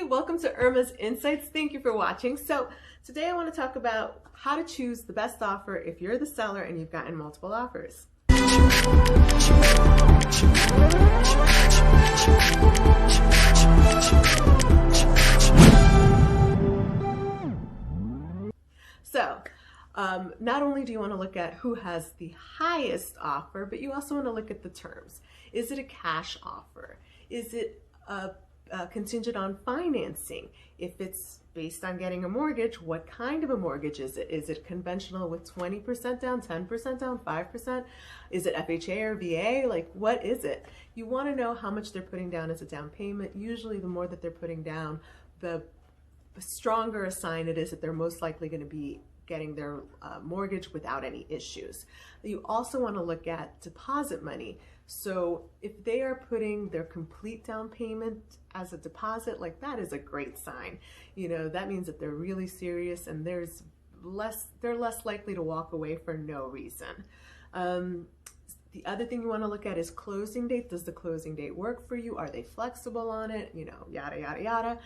welcome to Irma's Insights. Thank you for watching. So today I want to talk about how to choose the best offer if you're the seller and you've gotten multiple offers. So not only do you want to look at who has the highest offer, but you also want to look at the terms. Is it a cash offer? Is it a contingent on financing? If it's based on getting a mortgage, what kind of a mortgage is it? Is it conventional with 20% down, 10% down, 5%? Is it FHA or VA? Like, what is it? You want to know how much they're putting down as a down payment. Usually the more that they're putting down, the stronger a sign it is that they're most likely going to be getting their mortgage without any issues. You also want to look at deposit money. So if they are putting their complete down payment as a deposit, like, that is a great sign. You know, that means that they're really serious and they're less likely to walk away for no reason. The other thing you want to look at is closing date. Does the closing date work for you? Are they flexible on it? You know, yada, yada, yada.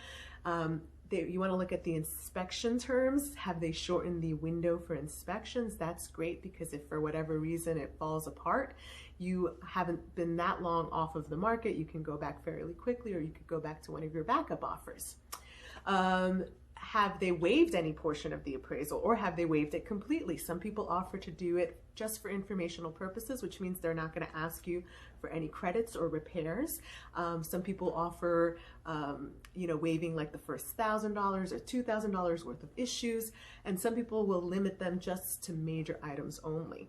You want to look at the inspection terms. Have they shortened the window for inspections? That's great, because if for whatever reason it falls apart, you haven't been that long off of the market, you can go back fairly quickly, or you could go back to one of your backup offers. Have they waived any portion of the appraisal, or have they waived it completely? Some people offer to do it just for informational purposes, which means they're not going to ask you for any credits or repairs. Some people offer, waiving like the first $1,000 or $2,000 worth of issues, and some people will limit them just to major items only.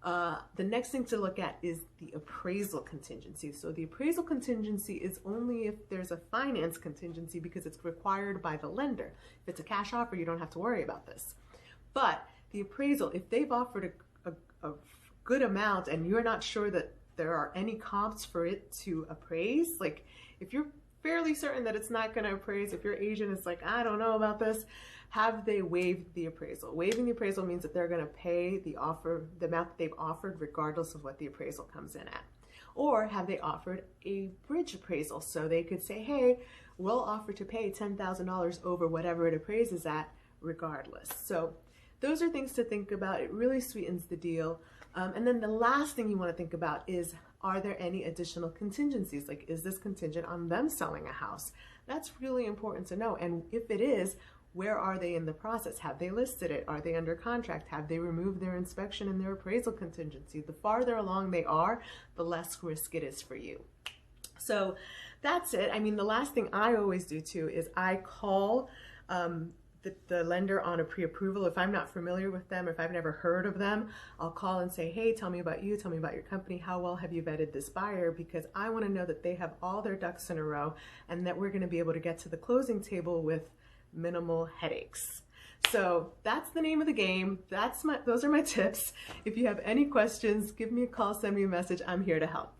The next thing to look at is the appraisal contingency. So the appraisal contingency is only if there's a finance contingency, because it's required by the lender. If it's a cash offer, you don't have to worry about this. But the appraisal, if they've offered a good amount and you're not sure that there are any comps for it to appraise, like if you're fairly certain that it's not going to appraise, if your agent is like, I don't know about this, have they waived the appraisal? Waiving the appraisal means that they're going to pay the amount that they've offered regardless of what the appraisal comes in at. Or have they offered a bridge appraisal? So they could say, hey, we'll offer to pay $10,000 over whatever it appraises at regardless. So those are things to think about. It really sweetens the deal. And then the last thing you want to think about is, are there any additional contingencies? Like, is this contingent on them selling a house? That's really important to know. And if it is, where are they in the process? Have they listed it? Are they under contract? Have they removed their inspection and their appraisal contingency? The farther along they are, the less risk it is for you. So that's it. I mean, the last thing I always do too is I call the lender on a pre-approval. If I'm not familiar with them, if I've never heard of them, I'll call and say, hey, tell me about you, tell me about your company, how well have you vetted this buyer, because I want to know that they have all their ducks in a row and that we're going to be able to get to the closing table with minimal headaches. So that's the name of the game. Those are my tips. If you have any questions, give me a call, send me a message. I'm here to help.